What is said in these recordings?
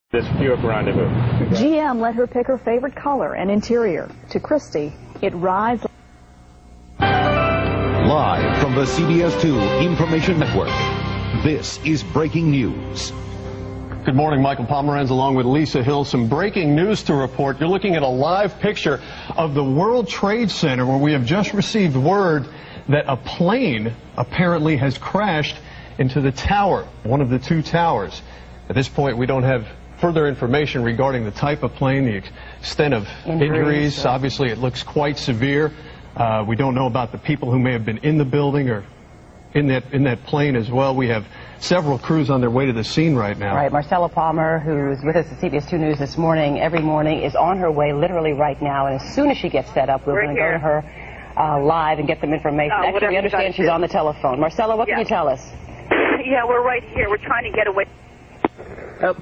This Buick Rendezvous. GM let her pick her favorite color and interior. To Christy, it rides. Live from the CBS 2 Information Network, this is breaking news. Good morning, Michael Pomeranz along with Lisa Hill. Some breaking news to report. You're looking at a live picture of the World Trade Center where we have just received word that a plane apparently has crashed into the tower, one of the two towers. At this point, we don't have further information regarding the type of plane, the extent of injuries. Obviously, it looks quite severe. We don't know about the people who may have been in the building or in that plane as well. We have several crews on their way to the scene right now. Right. Marcella Palmer, who's with us at CBS 2 News this morning, every morning, is on her way literally right now. And as soon as she gets set up, we're going to go to her live and get some information. Actually, we understand she's on the telephone. Marcella, what can you tell us? Yeah, we're right here. We're trying to get away. Oh,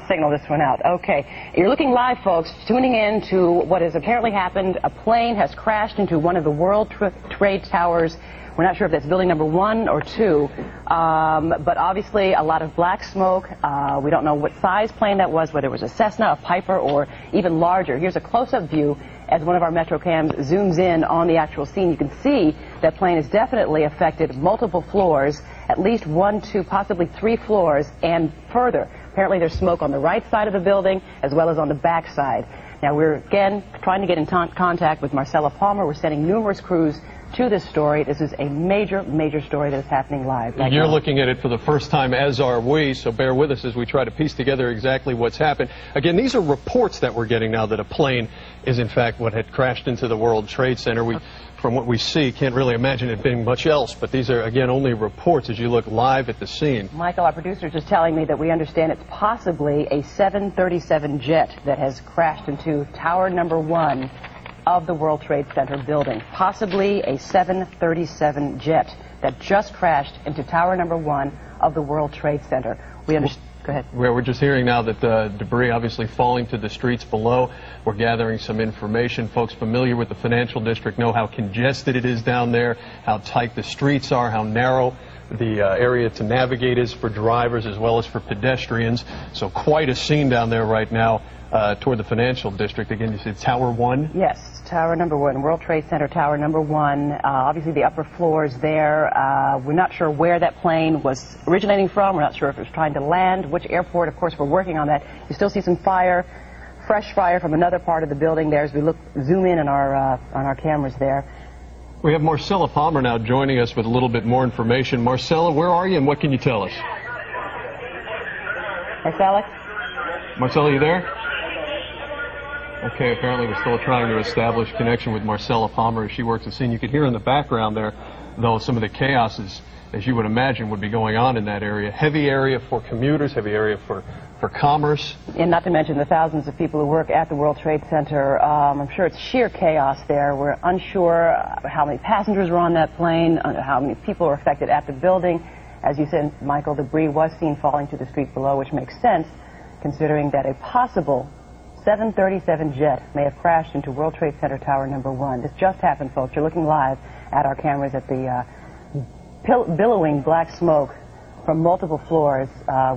signal this one out. Okay. You're looking live, folks, tuning in to what has apparently happened. A plane has crashed into one of the World Trade Towers. We're not sure if that's building number 1 or 2, but obviously a lot of black smoke. We don't know what size plane that was, whether it was a Cessna, a Piper, or even larger. Here's a close-up view as one of our Metro cams zooms in on the actual scene. You can see that plane has definitely affected multiple floors, at least 1, 2, possibly 3 floors, and further. Apparently there's smoke on the right side of the building as well as on the back side. Now we're again trying to get in contact with Marcella Palmer. We're sending numerous crews to this story. This is a major, major story that is happening live. You're looking at it for the first time, as are we, so bear with us as we try to piece together exactly what's happened. Again, these are reports that we're getting now that a plane is in fact what had crashed into the World Trade Center. We, from what we see, can't really imagine it being much else, but these are, again, only reports as you look live at the scene. Michael, our producer, is just telling me that we understand it's possibly a 737 jet that has crashed into tower number 1 of the World Trade Center building. Possibly a 737 jet that just crashed into tower number 1 of the World Trade Center. We understand. Go ahead. We're just hearing now that the debris obviously falling to the streets below. We're gathering some information. Folks familiar with the financial district know how congested it is down there, how tight the streets are, how narrow the area to navigate is for drivers as well as for pedestrians. So quite a scene down there right now toward the financial district. Again, you said Tower 1? Yes, Tower number 1, World Trade Center Tower number 1. Obviously the upper floors there. We're not sure where that plane was originating from. We're not sure if it was trying to land, which airport. Of course, we're working on that. You still see some fire, fresh fire from another part of the building there as we zoom in on our cameras there. We have Marcella Palmer now joining us with a little bit more information. Marcella, where are you and what can you tell us? Marcella, you there? Okay, apparently we're still trying to establish connection with Marcella Palmer as she works the scene. You can hear in the background there, though, some of the chaos is, as you would imagine, would be going on in that area. Heavy area for commuters, heavy area for commerce. And not to mention the thousands of people who work at the World Trade Center. I'm sure it's sheer chaos there. We're unsure how many passengers were on that plane, how many people were affected at the building. As you said, Michael, debris was seen falling to the street below, which makes sense considering that a possible 737 jet may have crashed into World Trade Center Tower number 1. This just happened, folks. You're looking live at our cameras at the billowing black smoke from multiple floors.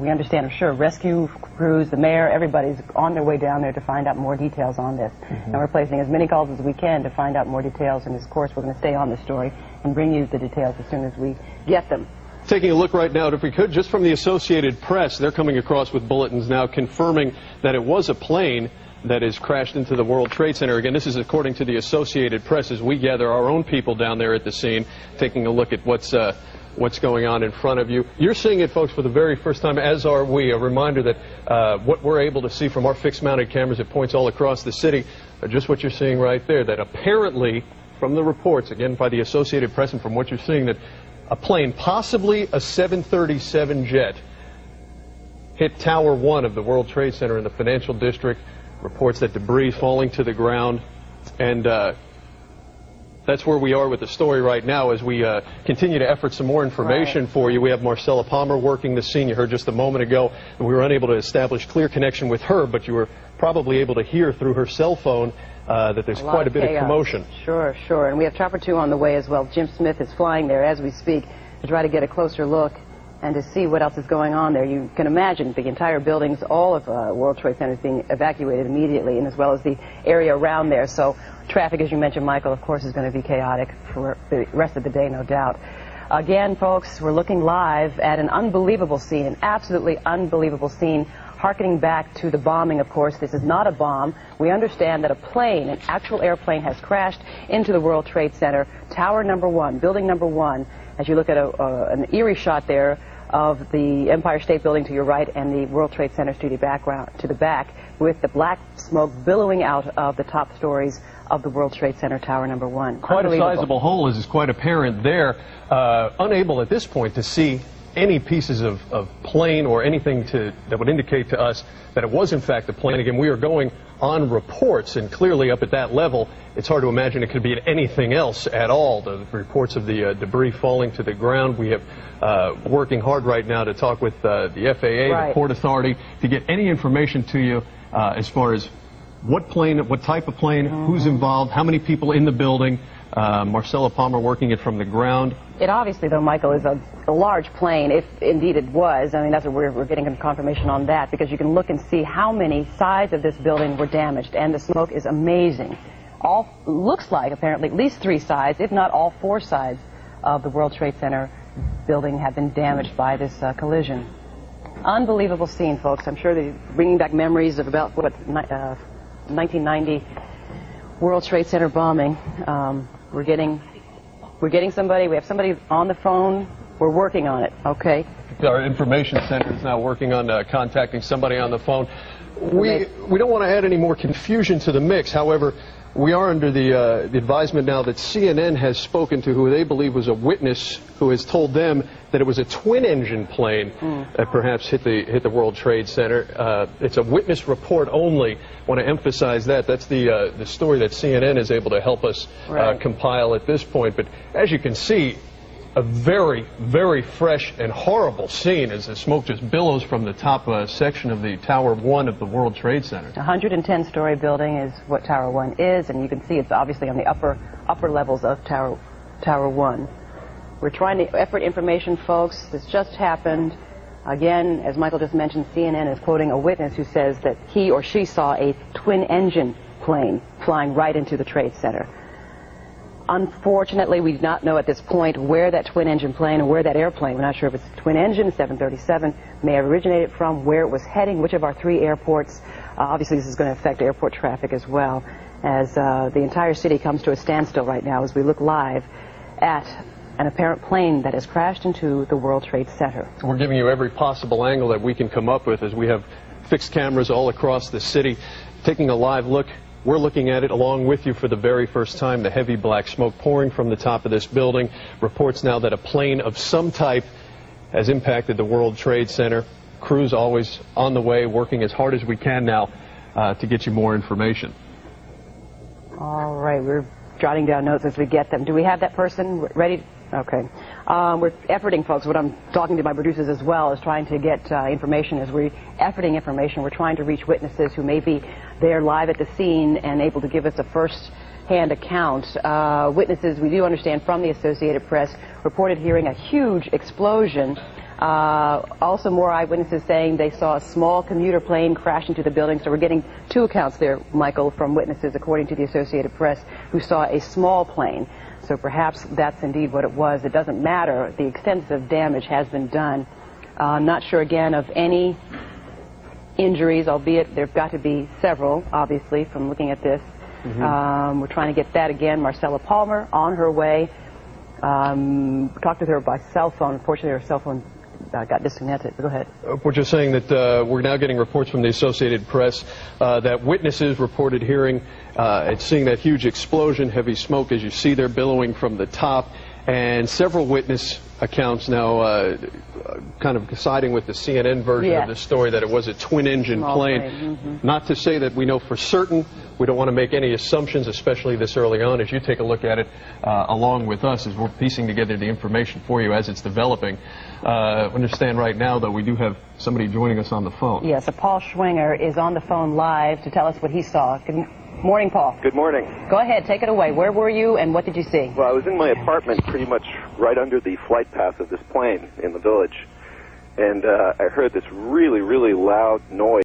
We understand, I'm sure, rescue crews, the mayor, everybody's on their way down there to find out more details on this. And we're placing as many calls as we can to find out more details. And, of course, we're going to stay on the story and bring you the details as soon as we get them. Taking a look right now, if we could, just from the Associated Press, they're coming across with bulletins now confirming that it was a plane that has crashed into the World Trade Center. Again, this is according to the Associated Press as we gather our own people down there at the scene, taking a look at what's going on in front of you. You're seeing it, folks, for the very first time, as are we. A reminder that what we're able to see from our fixed-mounted cameras at points all across the city are just what you're seeing right there, that apparently, from the reports, again, by the Associated Press and from what you're seeing, that a plane, possibly a 737 jet, hit Tower 1 of the World Trade Center in the financial district. Reports that debris falling to the ground. And that's where we are with the story right now as we continue to effort some more information for you. We have Marcella Palmer working the scene. You heard just a moment ago, and we were unable to establish clear connection with her, but you were probably able to hear through her cell phone that there's quite a bit of commotion. Sure, sure. And we have Chopper 2 on the way as well. Jim Smith is flying there as we speak to try to get a closer look and to see what else is going on there. You can imagine the entire buildings, all of World Trade Center is being evacuated immediately, and as well as the area around there. So traffic, as you mentioned, Michael, of course, is going to be chaotic for the rest of the day, no doubt. Again, folks, we're looking live at an unbelievable scene, an absolutely unbelievable scene, harkening back to the bombing, of course. This is not a bomb. We understand that a plane, an actual airplane, has crashed into the World Trade Center, Tower number 1, building number 1. As you look at an eerie shot there of the Empire State Building to your right and the World Trade Center to the back, with the black smoke billowing out of the top stories of the World Trade Center Tower number 1. Quite a sizable hole, as is quite apparent there. Unable at this point to see any pieces of plane or anything that would indicate to us that it was in fact a plane. Again, we are going on reports, and clearly up at that level, it's hard to imagine it could be anything else at all. The reports of the debris falling to the ground. We have working hard right now to talk with the FAA, right, the Port Authority, to get any information to you as far as what plane, what type of plane, who's involved, how many people in the building. Marcella Palmer working it from the ground. It obviously, though, Michael, is a large plane, if indeed it was. I mean, that's what we're getting confirmation on that, because you can look and see how many sides of this building were damaged, and the smoke is amazing. Looks like, apparently, at least 3 sides, if not all 4 sides of the World Trade Center building have been damaged by this collision. Unbelievable scene, folks. I'm sure they're bringing back memories of about, 1990 World Trade Center bombing. We're getting somebody. We have somebody on the phone. We're working on it. Okay. Our information center is now working on contacting somebody on the phone. We don't want to add any more confusion to the mix. However, we are under the advisement now that CNN has spoken to who they believe was a witness who has told them that it was a twin-engine plane that perhaps hit the World Trade Center. It's a witness report only. I want to emphasize that. That's the story that CNN is able to help us compile at this point. But as you can see, a very, very fresh and horrible scene as the smoke just billows from the top section of the Tower 1 of the World Trade Center. A 110-story building is what Tower 1 is, and you can see it's obviously on the upper levels of Tower 1. We're trying to effort information, folks. This just happened. Again, as Michael just mentioned, CNN is quoting a witness who says that he or she saw a twin-engine plane flying right into the Trade Center. Unfortunately, we do not know at this point where that twin-engine plane or where that airplane, we're not sure if it's a twin-engine, 737, may have originated from, where it was heading, which of our 3 airports. Obviously, this is going to affect airport traffic as well, as the entire city comes to a standstill right now as we look live at an apparent plane that has crashed into the World Trade Center. We're giving you every possible angle that we can come up with as we have fixed cameras all across the city, taking a live look. We're looking at it along with you for the very first time, the heavy black smoke pouring from the top of this building. Reports now that a plane of some type has impacted the World Trade Center. Crews always on the way, working as hard as we can now to get you more information. All right, we're jotting down notes as we get them. Do we have that person ready? Okay. We're efforting, folks. What I'm talking to my producers as well is trying to get information. As we're efforting information, we're trying to reach witnesses who may be there live at the scene and able to give us a first-hand account. Witnesses, we do understand from the Associated Press, reported hearing a huge explosion. Also more eyewitnesses saying they saw a small commuter plane crash into the building. So we're getting 2 accounts there, Michael, from witnesses, according to the Associated Press, who saw a small plane. So perhaps that's indeed what it was. It doesn't matter. The extensive damage has been done. Not sure, again, of any injuries, albeit there have got to be several, obviously, from looking at this. We're trying to get that again. Marcella Palmer on her way. Talked with her by cell phone. Unfortunately, her cell phone got disconnected. Go ahead. We're just saying that we're now getting reports from the Associated Press that witnesses reported hearing and seeing that huge explosion, heavy smoke, as you see there, billowing from the top, and several witness accounts now kind of siding with the CNN version of the story that it was a twin-engine plane. Not to say that we know for certain. We don't want to make any assumptions, especially this early on, as you take a look at it along with us as we're piecing together the information for you as it's developing. Understand right now, though, we do have somebody joining us on the phone. Yes, Paul Schwinger is on the phone live to tell us what he saw. Good morning, Paul. Good morning. Go ahead, take it away. Where were you and what did you see? Well, I was in my apartment pretty much right under the flight path of this plane in the village. and I heard this really, really loud noise.